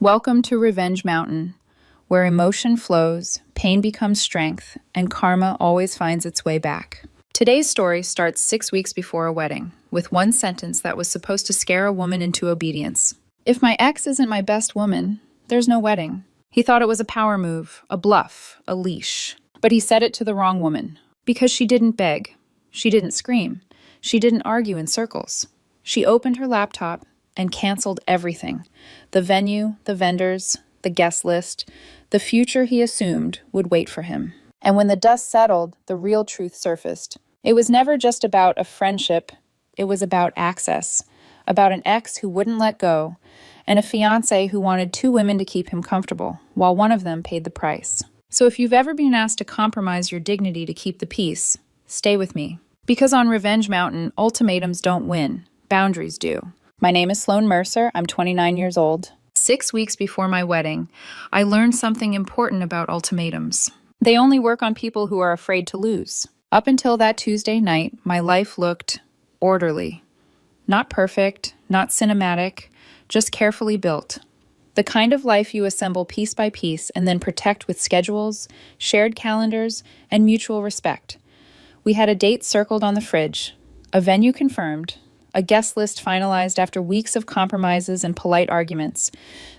Welcome to Revenge Mountain, where emotion flows, pain becomes strength, and karma always finds its way back. Today's story starts 6 weeks before a wedding, with one sentence that was supposed to scare a woman into obedience. If my ex isn't my best woman, there's no wedding. He thought it was a power move, a bluff, a leash. But he said it to the wrong woman, because she didn't beg. She didn't scream. She didn't argue in circles. She opened her laptop and canceled everything. The venue, the vendors, the guest list, the future he assumed would wait for him. And when the dust settled, the real truth surfaced. It was never just about a friendship, it was about access, about an ex who wouldn't let go, and a fiancé who wanted two women to keep him comfortable, while one of them paid the price. So if you've ever been asked to compromise your dignity to keep the peace, stay with me. Because on Revenge Mountain, ultimatums don't win, boundaries do. My name is Sloan Mercer. I'm 29 years old. 6 weeks before my wedding, I learned something important about ultimatums. They only work on people who are afraid to lose. Up until that Tuesday night, my life looked orderly. Not perfect, not cinematic, just carefully built. The kind of life you assemble piece by piece and then protect with schedules, shared calendars, and mutual respect. We had a date circled on the fridge, a venue confirmed, a guest list finalized after weeks of compromises and polite arguments,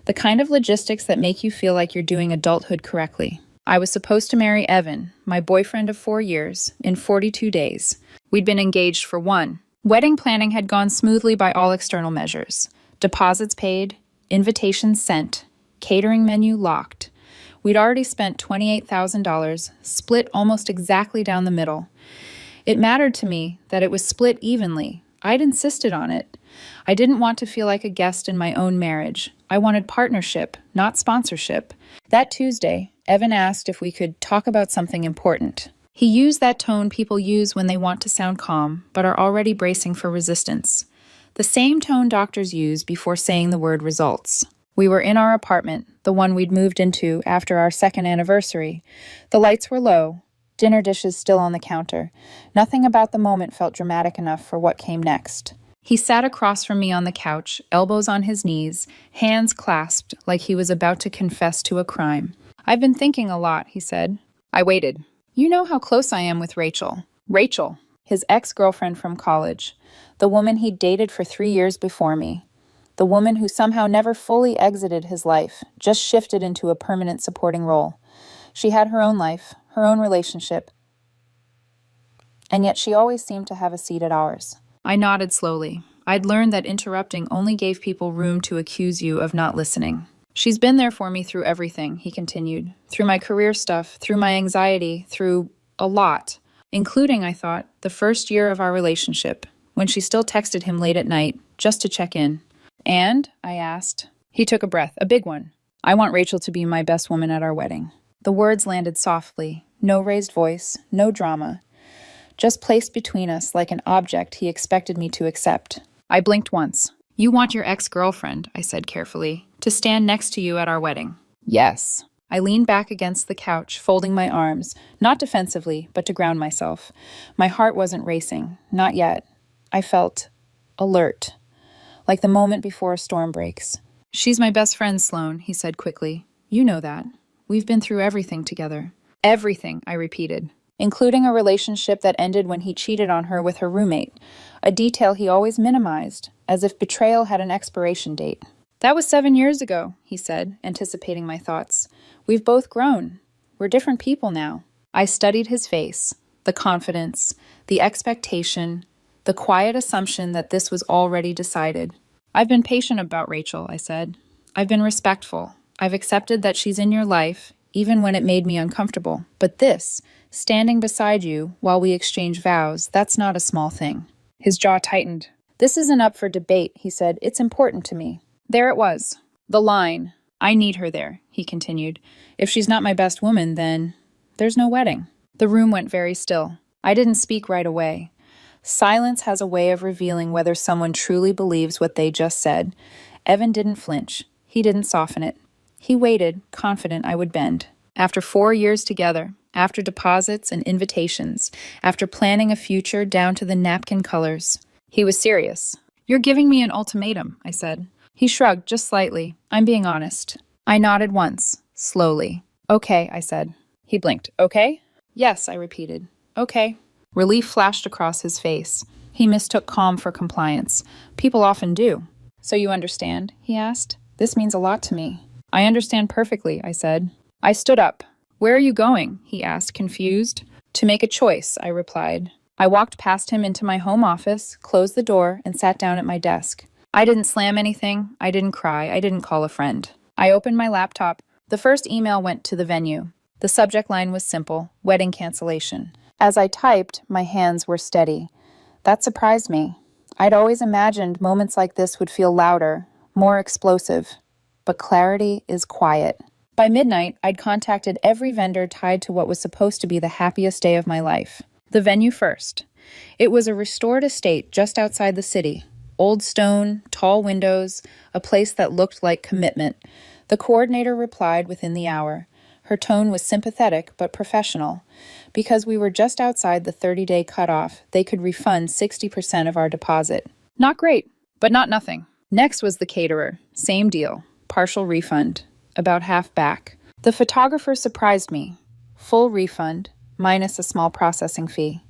the kind of logistics that make you feel like you're doing adulthood correctly. I was supposed to marry Evan, my boyfriend of 4 years, in 42 days. We'd been engaged for one. Wedding planning had gone smoothly by all external measures. Deposits paid, invitations sent, catering menu locked. We'd already spent $28,000, split almost exactly down the middle. It mattered to me that it was split evenly. I'd insisted on it. I didn't want to feel like a guest in my own marriage. I wanted partnership, not sponsorship. That Tuesday, Evan asked if we could talk about something important. He used that tone people use when they want to sound calm, but are already bracing for resistance. The same tone doctors use before saying the word results. We were in our apartment, the one we'd moved into after our second anniversary. The lights were low. Dinner dishes still on the counter. Nothing about the moment felt dramatic enough for what came next. He sat across from me on the couch, elbows on his knees, hands clasped like he was about to confess to a crime. "I've been thinking a lot," he said. I waited. "You know how close I am with Rachel." Rachel, his ex-girlfriend from college, the woman he'd dated for 3 years before me, the woman who somehow never fully exited his life, just shifted into a permanent supporting role. She had her own life, her own relationship, and yet she always seemed to have a seat at ours. I nodded slowly. I'd learned that interrupting only gave people room to accuse you of not listening. "She's been there for me through everything," he continued. "Through my career stuff, through my anxiety, through a lot, including, I thought, the first year of our relationship, when she still texted him late at night, just to check in." "And?" I asked. He took a breath, a big one. "I want Rachel to be my best woman at our wedding." The words landed softly, no raised voice, no drama, just placed between us like an object he expected me to accept. I blinked once. "You want your ex-girlfriend," I said carefully, "to stand next to you at our wedding." "Yes." I leaned back against the couch, folding my arms, not defensively, but to ground myself. My heart wasn't racing, not yet. I felt alert, like the moment before a storm breaks. "She's my best friend, Sloan," he said quickly. "You know that. We've been through everything together." "Everything," I repeated, including a relationship that ended when he cheated on her with her roommate, a detail he always minimized, as if betrayal had an expiration date. "That was 7 years ago," he said, anticipating my thoughts. "We've both grown. We're different people now." I studied his face, the confidence, the expectation, the quiet assumption that this was already decided. "I've been patient about Rachel," I said. "I've been respectful. I've accepted that she's in your life, even when it made me uncomfortable. But this, standing beside you while we exchange vows, that's not a small thing." His jaw tightened. "This isn't up for debate," he said. "It's important to me." There it was. The line. "I need her there," he continued. "If she's not my best woman, then there's no wedding." The room went very still. I didn't speak right away. Silence has a way of revealing whether someone truly believes what they just said. Evan didn't flinch. He didn't soften it. He waited, confident I would bend. After 4 years together, after deposits and invitations, after planning a future down to the napkin colors, he was serious. "You're giving me an ultimatum," I said. He shrugged just slightly. I'm being honest. I nodded once, slowly. Okay, I said. He blinked. Okay? Yes, I repeated. Okay. Relief flashed across his face. He mistook calm for compliance. People often do. So you understand? He asked. This means a lot to me. I understand perfectly, I said. I stood up. Where are you going? He asked, confused. To make a choice, I replied. I walked past him into my home office, closed the door, and sat down at my desk. I didn't slam anything. I didn't cry. I didn't call a friend. I opened my laptop. The first email went to the venue. The subject line was simple: wedding cancellation. As I typed, my hands were steady. That surprised me. I'd always imagined moments like this would feel louder, more explosive. But clarity is quiet. By midnight, I'd contacted every vendor tied to what was supposed to be the happiest day of my life. The venue first. It was a restored estate just outside the city. Old stone, tall windows, a place that looked like commitment. The coordinator replied within the hour. Her tone was sympathetic but professional. Because we were just outside the 30-day cutoff, they could refund 60% of our deposit. Not great, but not nothing. Next was the caterer. Same deal. Partial refund. About half back. The photographer surprised me. Full refund, minus a small processing fee.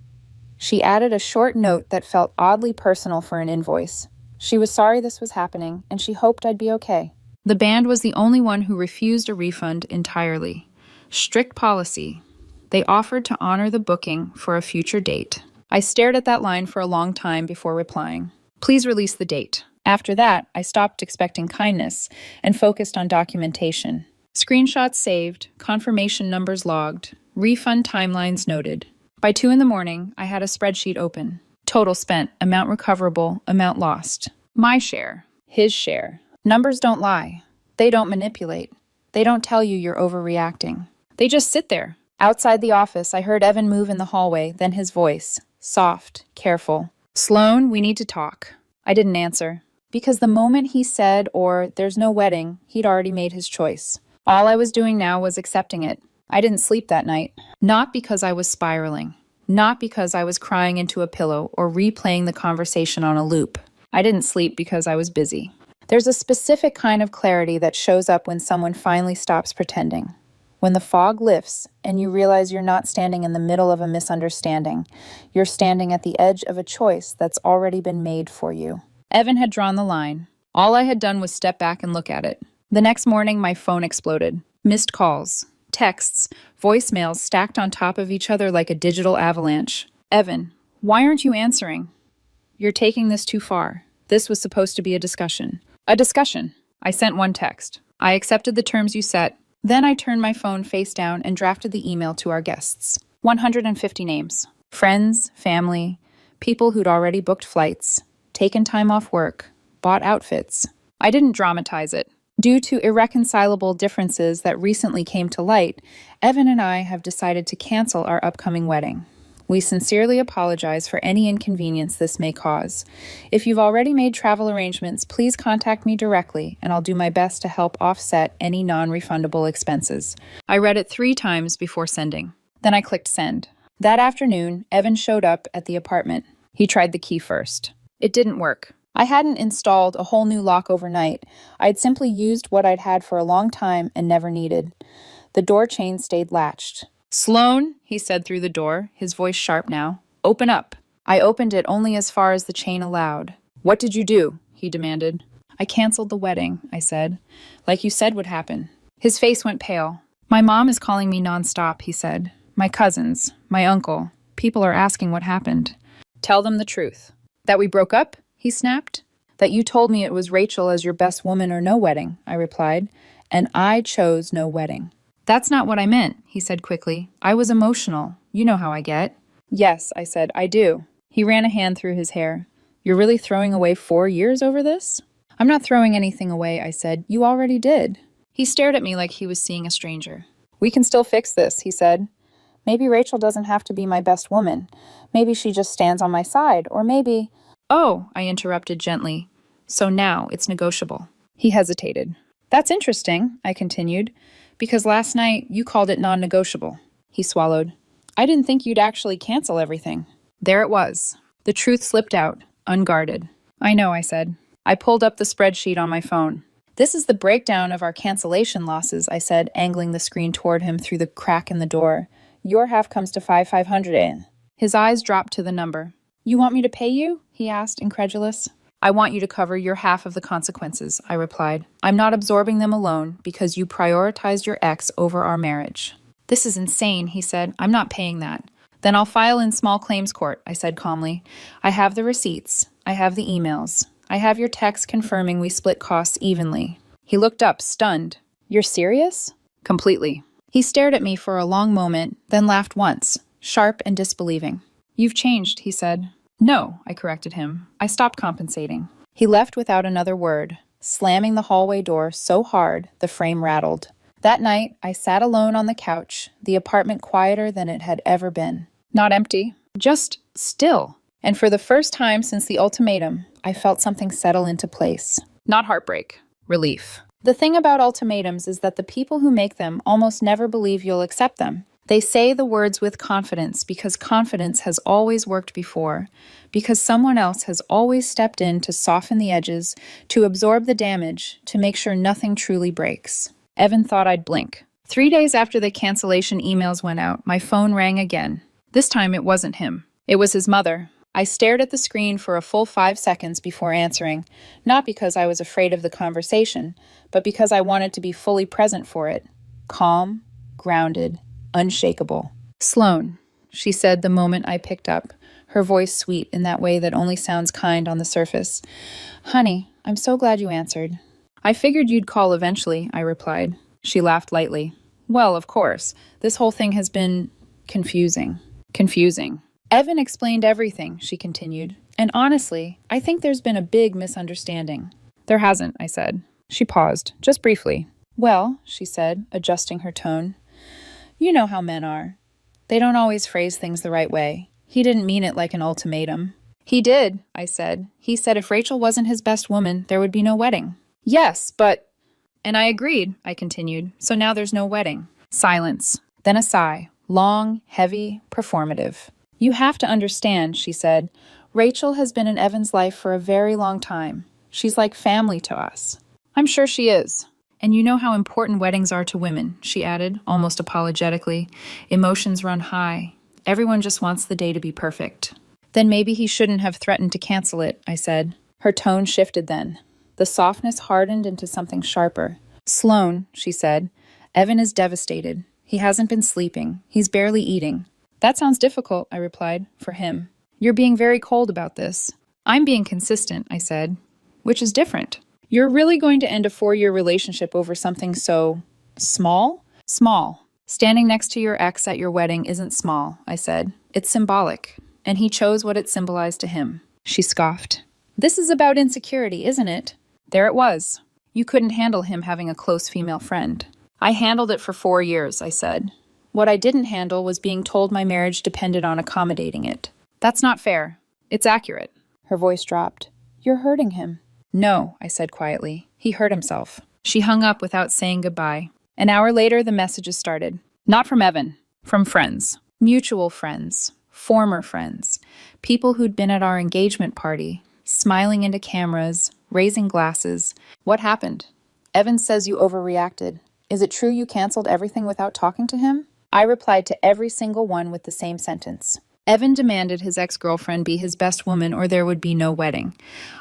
She added a short note that felt oddly personal for an invoice. She was sorry this was happening, and she hoped I'd be okay. The band was the only one who refused a refund entirely. Strict policy. They offered to honor the booking for a future date. I stared at that line for a long time before replying. Please release the date. After that, I stopped expecting kindness and focused on documentation. Screenshots saved, confirmation numbers logged, refund timelines noted. By 2 a.m, I had a spreadsheet open. Total spent, amount recoverable, amount lost. My share, his share. Numbers don't lie. They don't manipulate. They don't tell you you're overreacting. They just sit there. Outside the office, I heard Evan move in the hallway, then his voice. Soft, careful. Sloan, we need to talk. I didn't answer. Because the moment he said, or there's no wedding, he'd already made his choice. All I was doing now was accepting it. I didn't sleep that night. Not because I was spiraling. Not because I was crying into a pillow or replaying the conversation on a loop. I didn't sleep because I was busy. There's a specific kind of clarity that shows up when someone finally stops pretending. When the fog lifts and you realize you're not standing in the middle of a misunderstanding. You're standing at the edge of a choice that's already been made for you. Evan had drawn the line. All I had done was step back and look at it. The next morning, my phone exploded. Missed calls, texts, voicemails stacked on top of each other like a digital avalanche. Evan, why aren't you answering? You're taking this too far. This was supposed to be a discussion. A discussion. I sent one text. I accepted the terms you set. Then I turned my phone face down and drafted the email to our guests. 150 names. Friends, family, people who'd already booked flights, taken time off work, bought outfits. I didn't dramatize it. Due to irreconcilable differences that recently came to light, Evan and I have decided to cancel our upcoming wedding. We sincerely apologize for any inconvenience this may cause. If you've already made travel arrangements, please contact me directly, and I'll do my best to help offset any non-refundable expenses. I read it 3 times before sending. Then I clicked send. That afternoon, Evan showed up at the apartment. He tried the key first. It didn't work. I hadn't installed a whole new lock overnight. I'd simply used what I'd had for a long time and never needed. The door chain stayed latched. Sloan, he said through the door, his voice sharp now. Open up. I opened it only as far as the chain allowed. What did you do? He demanded. I canceled the wedding, I said. Like you said would happen. His face went pale. My mom is calling me nonstop, he said. My cousins, my uncle. People are asking what happened. Tell them the truth. That we broke up? He snapped. That you told me it was Rachel as your best woman or no wedding, I replied. And I chose no wedding. That's not what I meant, he said quickly. I was emotional. You know how I get. Yes, I said, I do. He ran a hand through his hair. You're really throwing away 4 years over this? I'm not throwing anything away, I said. You already did. He stared at me like he was seeing a stranger. We can still fix this, he said. Maybe Rachel doesn't have to be my best woman. Maybe she just stands on my side, or maybe... Oh, I interrupted gently. So now it's negotiable. He hesitated. That's interesting, I continued, because last night you called it non-negotiable. He swallowed. I didn't think you'd actually cancel everything. There it was. The truth slipped out, unguarded. I know, I said. I pulled up the spreadsheet on my phone. This is the breakdown of our cancellation losses, I said, angling the screen toward him through the crack in the door. Your half comes to 5,500 in. His eyes dropped to the number. You want me to pay you? He asked, incredulous. I want you to cover your half of the consequences, I replied. I'm not absorbing them alone because you prioritized your ex over our marriage. This is insane, he said. I'm not paying that. Then I'll file in small claims court, I said calmly. I have the receipts. I have the emails. I have your text confirming we split costs evenly. He looked up, stunned. You're serious? Completely. He stared at me for a long moment, then laughed once, sharp and disbelieving. You've changed, he said. No, I corrected him. I stopped compensating. He left without another word, slamming the hallway door so hard the frame rattled. That night, I sat alone on the couch, the apartment quieter than it had ever been. Not empty, just still. And for the first time since the ultimatum, I felt something settle into place. Not heartbreak, relief. The thing about ultimatums is that the people who make them almost never believe you'll accept them. They say the words with confidence because confidence has always worked before, because someone else has always stepped in to soften the edges, to absorb the damage, to make sure nothing truly breaks. Evan thought I'd blink. 3 days after the cancellation emails went out, my phone rang again. This time it wasn't him. It was his mother. I stared at the screen for a full 5 seconds before answering, not because I was afraid of the conversation, but because I wanted to be fully present for it. Calm, grounded, unshakable. Sloan, she said the moment I picked up, her voice sweet in that way that only sounds kind on the surface. Honey, I'm so glad you answered. I figured you'd call eventually, I replied. She laughed lightly. Well, of course. This whole thing has been confusing. Evan explained everything, she continued. And honestly, I think there's been a big misunderstanding. There hasn't, I said. She paused, just briefly. Well, she said, adjusting her tone. You know how men are. They don't always phrase things the right way. He didn't mean it like an ultimatum. He did, I said. He said if Rachel wasn't his best woman, there would be no wedding. Yes, but... And I agreed, I continued. So now there's no wedding. Silence. Then a sigh. Long, heavy, performative. You have to understand, she said. Rachel has been in Evan's life for a very long time. She's like family to us. I'm sure she is. And you know how important weddings are to women, she added, almost apologetically. Emotions run high. Everyone just wants the day to be perfect. Then maybe he shouldn't have threatened to cancel it, I said. Her tone shifted then. The softness hardened into something sharper. Sloan, she said, Evan is devastated. He hasn't been sleeping. He's barely eating. That sounds difficult, I replied, for him. You're being very cold about this. I'm being consistent, I said, which is different. You're really going to end a 4-year relationship over something so small? Small. Standing next to your ex at your wedding isn't small, I said. It's symbolic. And he chose what it symbolized to him. She scoffed. This is about insecurity, isn't it? There it was. You couldn't handle him having a close female friend. I handled it for 4 years, I said. What I didn't handle was being told my marriage depended on accommodating it. That's not fair. It's accurate. Her voice dropped. You're hurting him. No, I said quietly. He hurt himself. She hung up without saying goodbye. An hour later, the messages started. Not from Evan. From friends. Mutual friends. Former friends. People who'd been at our engagement party. Smiling into cameras. Raising glasses. What happened? Evan says you overreacted. Is it true you canceled everything without talking to him? I replied to every single one with the same sentence. Evan demanded his ex-girlfriend be his best woman or there would be no wedding.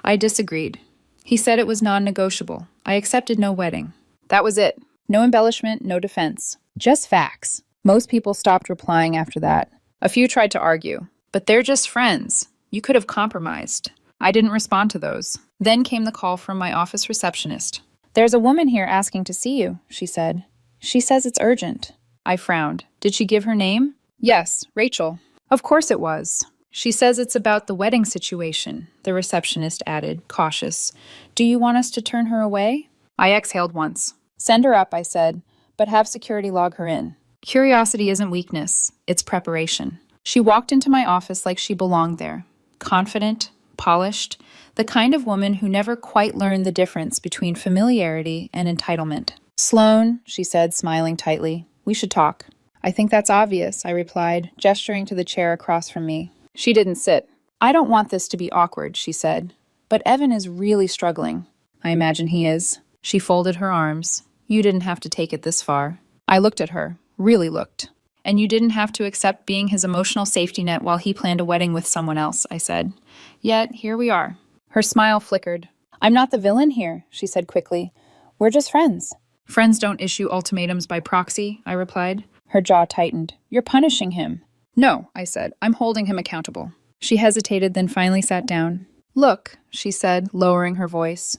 I disagreed. He said it was non-negotiable. I accepted no wedding. That was it. No embellishment, no defense. Just facts. Most people stopped replying after that. A few tried to argue. But they're just friends. You could have compromised. I didn't respond to those. Then came the call from my office receptionist. There's a woman here asking to see you, she said. She says it's urgent. I frowned. Did she give her name? Yes, Rachel. Of course it was. She says it's about the wedding situation, the receptionist added, cautious. Do you want us to turn her away? I exhaled once. Send her up, I said, but have security log her in. Curiosity isn't weakness, it's preparation. She walked into my office like she belonged there. Confident, polished, the kind of woman who never quite learned the difference between familiarity and entitlement. Sloan, she said, smiling tightly, we should talk. I think that's obvious, I replied, gesturing to the chair across from me. She didn't sit. I don't want this to be awkward, she said, But Evan is really struggling. I imagine he is. She folded her arms. You didn't have to take it this far. I looked at her, really looked. And you didn't have to accept being his emotional safety net while he planned a wedding with someone else, I said. Yet, here we are. Her smile flickered. I'm not the villain here, she said quickly. We're just friends. Friends don't issue ultimatums by proxy, I replied. Her jaw tightened. You're punishing him. No, I said. I'm holding him accountable. She hesitated, then finally sat down. Look, she said, lowering her voice.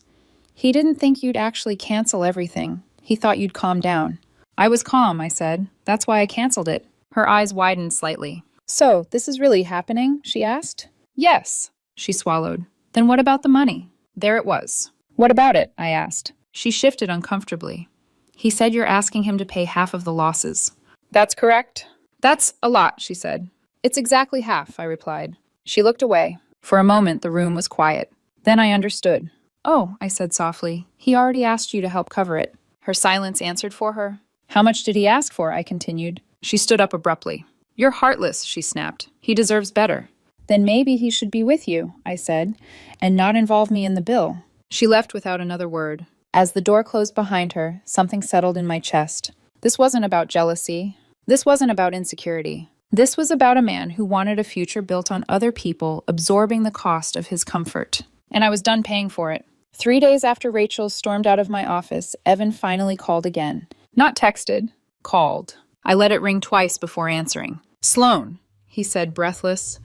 He didn't think you'd actually cancel everything. He thought you'd calm down. I was calm, I said. That's why I canceled it. Her eyes widened slightly. So, this is really happening? She asked. Yes, she swallowed. Then what about the money? There it was. What about it? I asked. She shifted uncomfortably. He said you're asking him to pay half of the losses. That's correct. That's a lot, she said. It's exactly half, I replied. She looked away. For a moment, the room was quiet. Then I understood. Oh, I said softly. He already asked you to help cover it. Her silence answered for her. How much did he ask for? I continued. She stood up abruptly. You're heartless, she snapped. He deserves better. Then maybe he should be with you, I said, and not involve me in the bill. She left without another word. As the door closed behind her, something settled in my chest. This wasn't about jealousy. This wasn't about insecurity. This was about a man who wanted a future built on other people absorbing the cost of his comfort. And I was done paying for it. 3 days after Rachel stormed out of my office, Evan finally called again. Not texted, called. I let it ring twice before answering. Sloan, he said, breathless.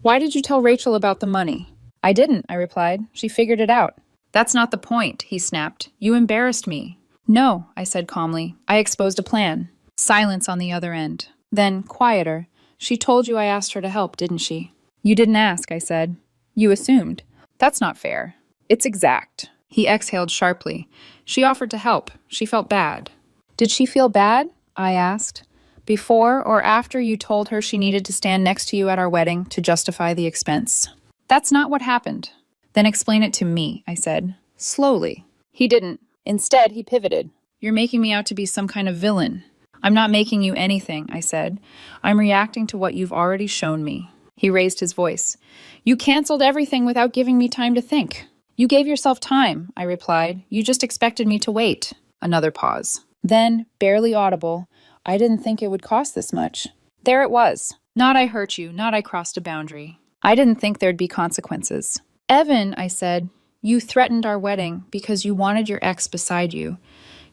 Why did you tell Rachel about the money? I didn't, I replied. She figured it out. That's not the point, he snapped. You embarrassed me. No, I said calmly. I exposed a plan. Silence on the other end. Then, quieter. She told you I asked her to help, didn't she? You didn't ask, I said. You assumed. That's not fair. It's exact. He exhaled sharply. She offered to help. She felt bad. Did she feel bad? I asked. Before or after you told her she needed to stand next to you at our wedding to justify the expense? That's not what happened. Then explain it to me, I said. Slowly. He didn't. Instead, he pivoted. You're making me out to be some kind of villain. I'm not making you anything, I said. I'm reacting to what you've already shown me. He raised his voice. You canceled everything without giving me time to think. You gave yourself time, I replied. You just expected me to wait. Another pause. Then, barely audible, I didn't think it would cost this much. There it was. Not I hurt you, not I crossed a boundary. I didn't think there'd be consequences. Evan, I said, you threatened our wedding because you wanted your ex beside you.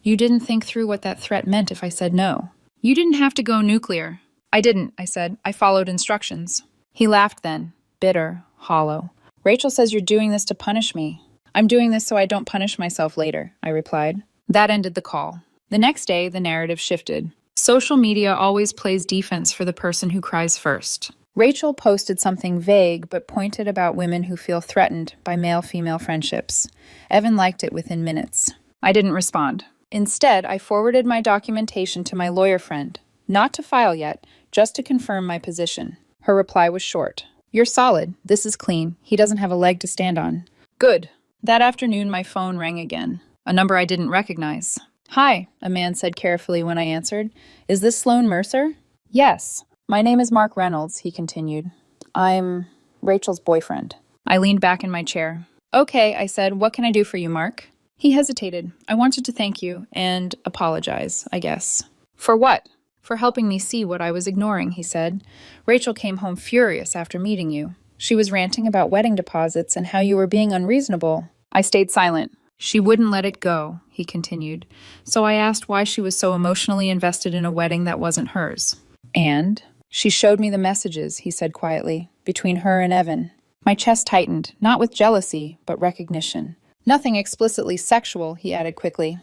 You didn't think through what that threat meant if I said no. You didn't have to go nuclear. I didn't, I said. I followed instructions. He laughed then, bitter, hollow. Rachel says you're doing this to punish me. I'm doing this so I don't punish myself later, I replied. That ended the call. The next day, the narrative shifted. Social media always plays defense for the person who cries first. Rachel posted something vague but pointed about women who feel threatened by male-female friendships. Evan liked it within minutes. I didn't respond. Instead, I forwarded my documentation to my lawyer friend. Not to file yet, just to confirm my position. Her reply was short. You're solid. This is clean. He doesn't have a leg to stand on. Good. That afternoon, my phone rang again. A number I didn't recognize. Hi, a man said carefully when I answered. Is this Sloan Mercer? Yes. My name is Mark Reynolds, he continued. I'm Rachel's boyfriend. I leaned back in my chair. Okay, I said, what can I do for you, Mark? He hesitated. I wanted to thank you and apologize, I guess. For what? For helping me see what I was ignoring, he said. Rachel came home furious after meeting you. She was ranting about wedding deposits and how you were being unreasonable. I stayed silent. She wouldn't let it go, he continued. So I asked why she was so emotionally invested in a wedding that wasn't hers. And? She showed me the messages, he said quietly, between her and Evan. My chest tightened, not with jealousy, but recognition. Nothing explicitly sexual, he added quickly.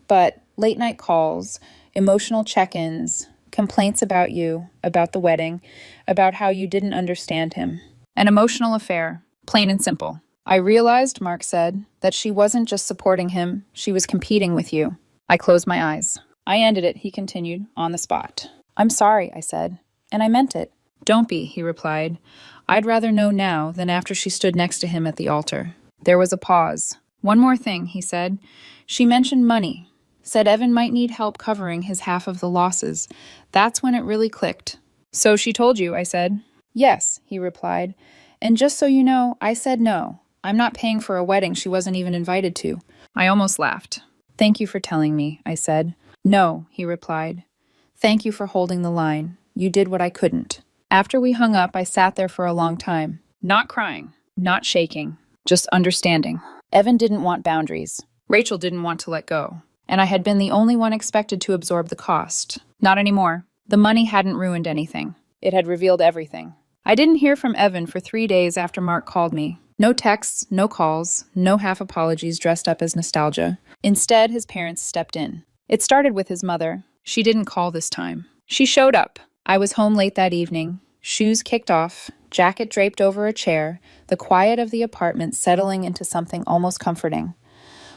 But late-night calls, emotional check-ins, complaints about you, about the wedding, about how you didn't understand him. An emotional affair, plain and simple. I realized, Mark said, that she wasn't just supporting him, she was competing with you. I closed my eyes. I ended it, he continued, on the spot. I'm sorry, I said, and I meant it. Don't be, he replied. I'd rather know now than after she stood next to him at the altar. There was a pause. One more thing, he said. She mentioned money. Said Evan might need help covering his half of the losses. That's when it really clicked. So she told you, I said. Yes, he replied. And just so you know, I said no. I'm not paying for a wedding she wasn't even invited to. I almost laughed. Thank you for telling me, I said. No, he replied. Thank you for holding the line. You did what I couldn't. After we hung up, I sat there for a long time. Not crying, not shaking, just understanding. Evan didn't want boundaries. Rachel didn't want to let go. And I had been the only one expected to absorb the cost. Not anymore. The money hadn't ruined anything. It had revealed everything. I didn't hear from Evan for 3 days after Mark called me. No texts, no calls, no half apologies dressed up as nostalgia. Instead, his parents stepped in. It started with his mother. She didn't call this time. She showed up. I was home late that evening, shoes kicked off, jacket draped over a chair, the quiet of the apartment settling into something almost comforting.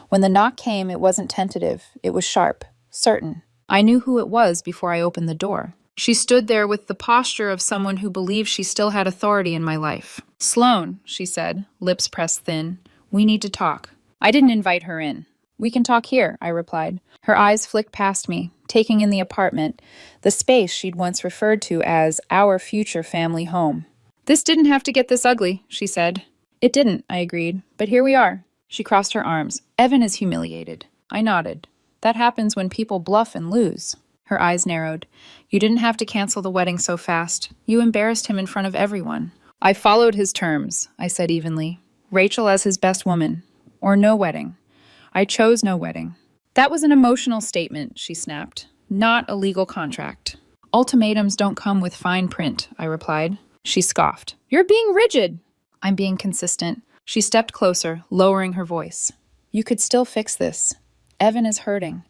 When the knock came, it wasn't tentative. It was sharp, certain. I knew who it was before I opened the door. She stood there with the posture of someone who believed she still had authority in my life. Sloan, she said, lips pressed thin. We need to talk. I didn't invite her in. We can talk here, I replied. Her eyes flicked past me, taking in the apartment, the space she'd once referred to as our future family home. This didn't have to get this ugly, she said. It didn't, I agreed, but here we are. She crossed her arms. Evan is humiliated. I nodded. That happens when people bluff and lose. Her eyes narrowed. You didn't have to cancel the wedding so fast. You embarrassed him in front of everyone. I followed his terms, I said evenly. Rachel as his best woman. Or no wedding. I chose no wedding. That was an emotional statement, she snapped. Not a legal contract. Ultimatums don't come with fine print, I replied. She scoffed. You're being rigid. I'm being consistent. She stepped closer, lowering her voice. You could still fix this. Evan is hurting.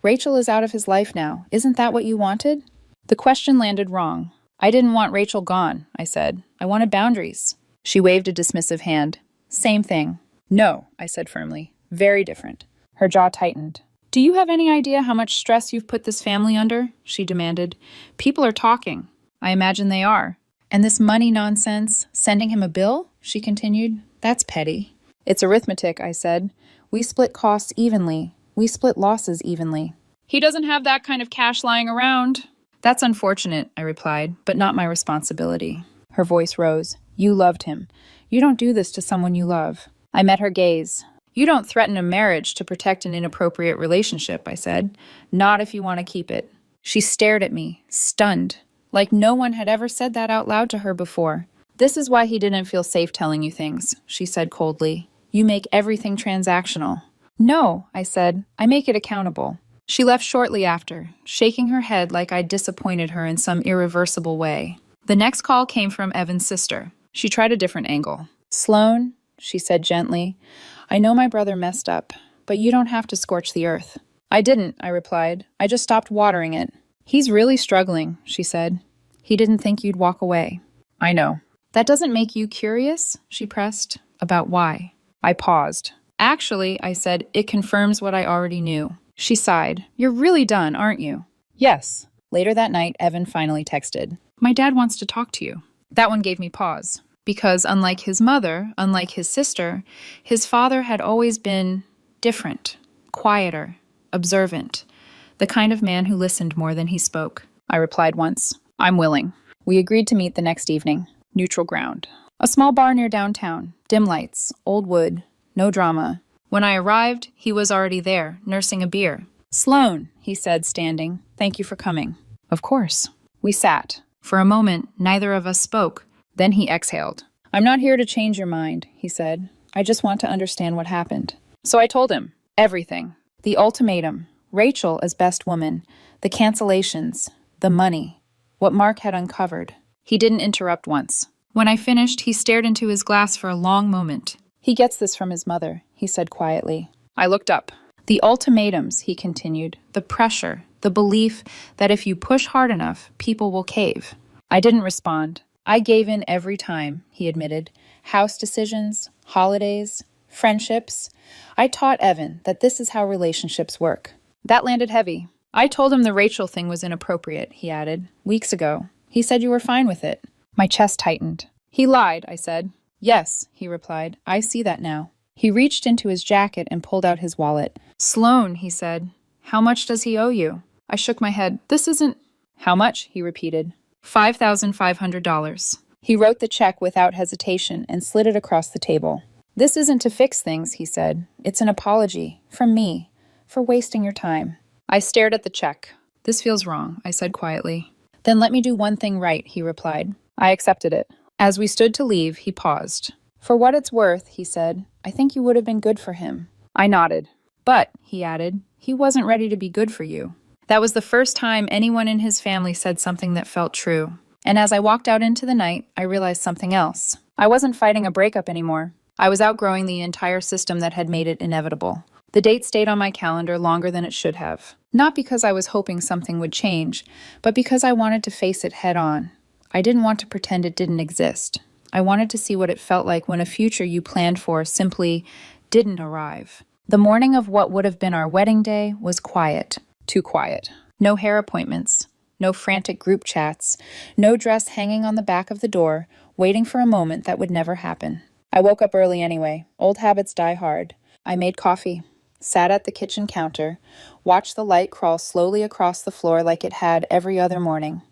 Rachel is out of his life now. Isn't that what you wanted? The question landed wrong. I didn't want Rachel gone, I said. I wanted boundaries. She waved a dismissive hand. Same thing. No, I said firmly. Very different. Her jaw tightened. Do you have any idea how much stress you've put this family under? She demanded. People are talking. I imagine they are. And this money nonsense, sending him a bill? She continued. That's petty. It's arithmetic, I said. We split costs evenly. We split losses evenly. He doesn't have that kind of cash lying around. That's unfortunate, I replied, but not my responsibility. Her voice rose. You loved him. You don't do this to someone you love. I met her gaze. You don't threaten a marriage to protect an inappropriate relationship, I said. Not if you want to keep it. She stared at me, stunned, like no one had ever said that out loud to her before. This is why he didn't feel safe telling you things, she said coldly. You make everything transactional. No, I said. I make it accountable. She left shortly after, shaking her head like I'd disappointed her in some irreversible way. The next call came from Evan's sister. She tried a different angle. Sloan, she said gently, I know my brother messed up, but you don't have to scorch the earth. I didn't, I replied. I just stopped watering it. He's really struggling, she said. He didn't think you'd walk away. I know. That doesn't make you curious, she pressed. About why? I paused. Actually, I said, it confirms what I already knew. She sighed. You're really done, aren't you? Yes. Later that night, Evan finally texted. My dad wants to talk to you. That one gave me pause. Because unlike his mother, unlike his sister, his father had always been different, quieter, observant, the kind of man who listened more than he spoke. I replied once, I'm willing. We agreed to meet the next evening. Neutral ground. A small bar near downtown, dim lights, old wood, no drama. When I arrived, he was already there, nursing a beer. Sloan, he said, standing. Thank you for coming. Of course. We sat. For a moment, neither of us spoke. Then he exhaled. I'm not here to change your mind, he said. I just want to understand what happened. So I told him. Everything. The ultimatum. Rachel as best woman. The cancellations. The money. What Mark had uncovered. He didn't interrupt once. When I finished, he stared into his glass for a long moment. He gets this from his mother, he said quietly. I looked up. The ultimatums, he continued. The pressure. The belief that if you push hard enough, people will cave. I didn't respond. I gave in every time, he admitted. House decisions, holidays, friendships. I taught Evan that this is how relationships work. That landed heavy. I told him the Rachel thing was inappropriate, he added, weeks ago. He said you were fine with it. My chest tightened. He lied, I said. Yes, he replied. I see that now. He reached into his jacket and pulled out his wallet. Sloan, he said. How much does he owe you? I shook my head. This isn't... How much? He repeated. $5,500. He wrote the check without hesitation and slid it across the table. This isn't to fix things, he said. It's an apology, from me, for wasting your time. I stared at the check. This feels wrong, I said quietly. Then let me do one thing right, he replied. I accepted it. As we stood to leave, he paused. For what it's worth, he said, I think you would have been good for him. I nodded. But, he added, he wasn't ready to be good for you. That was the first time anyone in his family said something that felt true. And as I walked out into the night, I realized something else. I wasn't fighting a breakup anymore. I was outgrowing the entire system that had made it inevitable. The date stayed on my calendar longer than it should have. Not because I was hoping something would change, but because I wanted to face it head on. I didn't want to pretend it didn't exist. I wanted to see what it felt like when a future you planned for simply didn't arrive. The morning of what would have been our wedding day was quiet. Too quiet. No hair appointments. No frantic group chats. No dress hanging on the back of the door, waiting for a moment that would never happen. I woke up early anyway. Old habits die hard. I made coffee, sat at the kitchen counter, watched the light crawl slowly across the floor like it had every other morning.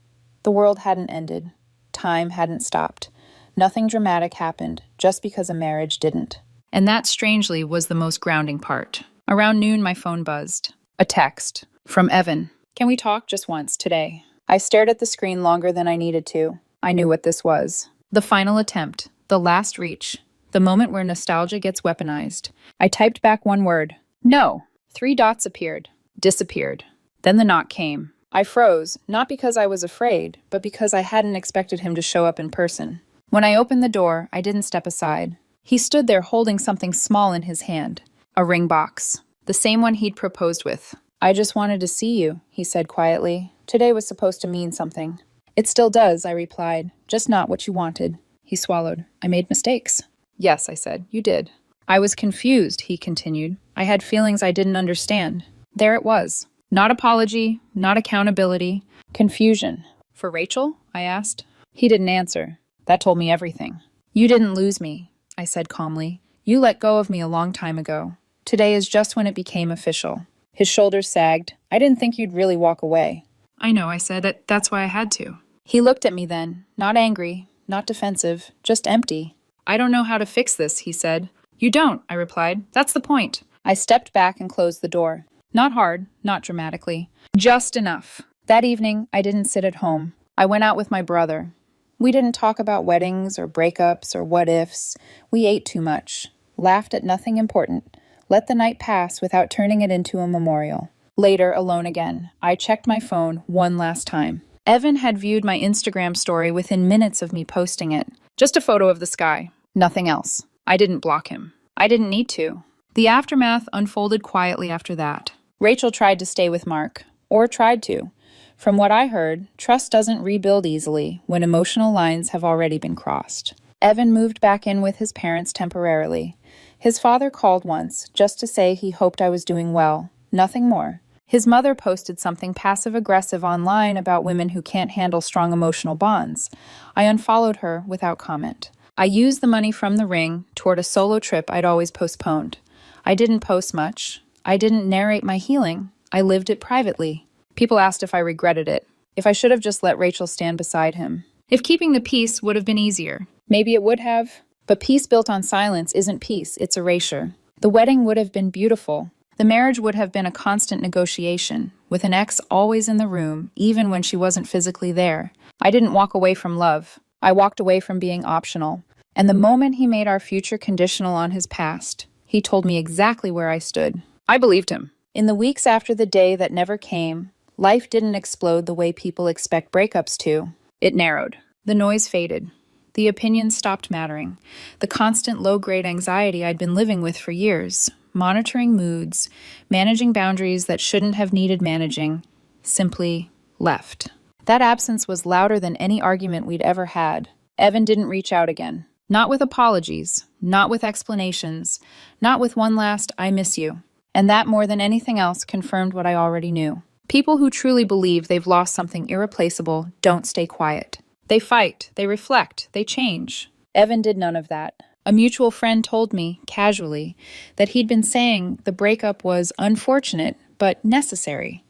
The world hadn't ended. Time hadn't stopped. Nothing dramatic happened just because a marriage didn't. And that, strangely, was the most grounding part. Around noon, my phone buzzed. A text. From Evan. Can we talk just once today? I stared at the screen longer than I needed to. I knew what this was. The final attempt. The last reach. The moment where nostalgia gets weaponized. I typed back one word. No. 3 dots appeared. Disappeared. Then the knock came. I froze, not because I was afraid, but because I hadn't expected him to show up in person. When I opened the door, I didn't step aside. He stood there holding something small in his hand. A ring box. The same one he'd proposed with. I just wanted to see you, he said quietly. Today was supposed to mean something. It still does, I replied. Just not what you wanted. He swallowed. I made mistakes. Yes, I said. You did. I was confused, he continued. I had feelings I didn't understand. There it was. Not apology, not accountability. Confusion. For Rachel? I asked. He didn't answer. That told me everything. You didn't lose me, I said calmly. You let go of me a long time ago. Today is just when it became official. His shoulders sagged. I didn't think you'd really walk away. I know, I said. That's why I had to. He looked at me then, not angry, not defensive, just empty. I don't know how to fix this, he said. You don't, I replied. That's the point. I stepped back and closed the door. Not hard, not dramatically. Just enough. That evening, I didn't sit at home. I went out with my brother. We didn't talk about weddings or breakups or what-ifs. We ate too much, laughed at nothing important, let the night pass without turning it into a memorial. Later, alone again, I checked my phone one last time. Evan had viewed my Instagram story within minutes of me posting it. Just a photo of the sky. Nothing else. I didn't block him. I didn't need to. The aftermath unfolded quietly after that. Rachel tried to stay with Mark. Or tried to. From what I heard, trust doesn't rebuild easily when emotional lines have already been crossed. Evan moved back in with his parents temporarily. His father called once, just to say he hoped I was doing well. Nothing more. His mother posted something passive-aggressive online about women who can't handle strong emotional bonds. I unfollowed her without comment. I used the money from the ring toward a solo trip I'd always postponed. I didn't post much. I didn't narrate my healing. I lived it privately. People asked if I regretted it, if I should have just let Rachel stand beside him. If keeping the peace would have been easier. Maybe it would have. But peace built on silence isn't peace, it's erasure. The wedding would have been beautiful. The marriage would have been a constant negotiation, with an ex always in the room, even when she wasn't physically there. I didn't walk away from love. I walked away from being optional. And the moment he made our future conditional on his past, he told me exactly where I stood. I believed him. In the weeks after the day that never came, life didn't explode the way people expect breakups to. It narrowed. The noise faded. The opinions stopped mattering. The constant low-grade anxiety I'd been living with for years, monitoring moods, managing boundaries that shouldn't have needed managing, simply left. That absence was louder than any argument we'd ever had. Evan didn't reach out again. Not with apologies, not with explanations, not with one last "I miss you." And that, more than anything else, confirmed what I already knew. People who truly believe they've lost something irreplaceable don't stay quiet. They fight, they reflect, they change. Evan did none of that. A mutual friend told me, casually, that he'd been saying the breakup was unfortunate, but necessary.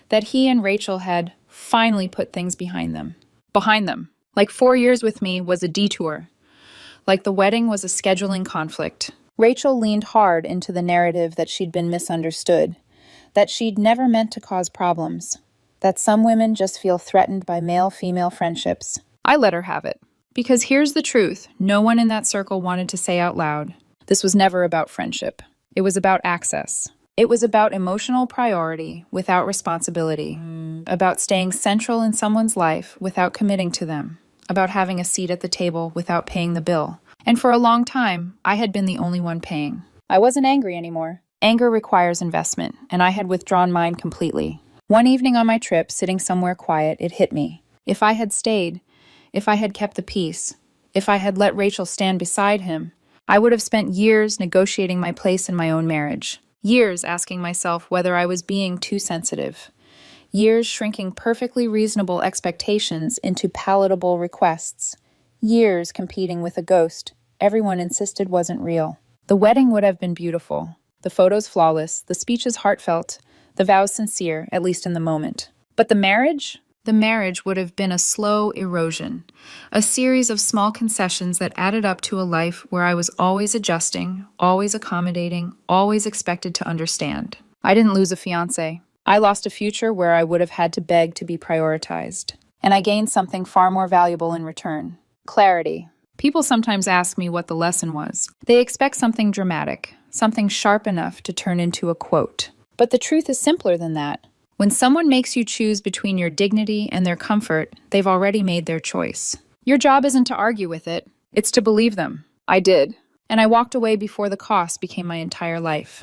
That he and Rachel had finally put things behind them. Like 4 years with me was a detour. Like the wedding was a scheduling conflict. Rachel leaned hard into the narrative that she'd been misunderstood, that she'd never meant to cause problems, that some women just feel threatened by male-female friendships. I let her have it. Because here's the truth, no one in that circle wanted to say out loud. This was never about friendship. It was about access. It was about emotional priority without responsibility, about staying central in someone's life without committing to them, about having a seat at the table without paying the bill. And for a long time, I had been the only one paying. I wasn't angry anymore. Anger requires investment, and I had withdrawn mine completely. One evening on my trip, sitting somewhere quiet, it hit me. If I had stayed, if I had kept the peace, if I had let Rachel stand beside him, I would have spent years negotiating my place in my own marriage. Years asking myself whether I was being too sensitive. Years shrinking perfectly reasonable expectations into palatable requests. Years competing with a ghost everyone insisted wasn't real. The wedding would have been beautiful. The photos flawless, the speeches heartfelt, the vows sincere, at least in the moment. But the marriage? The marriage would have been a slow erosion, a series of small concessions that added up to a life where I was always adjusting, always accommodating, always expected to understand. I didn't lose a fiancé. I lost a future where I would have had to beg to be prioritized. And I gained something far more valuable in return. Clarity. People sometimes ask me what the lesson was. They expect something dramatic, something sharp enough to turn into a quote. But the truth is simpler than that. When someone makes you choose between your dignity and their comfort, they've already made their choice. Your job isn't to argue with it, it's to believe them. I did. And I walked away before the cost became my entire life.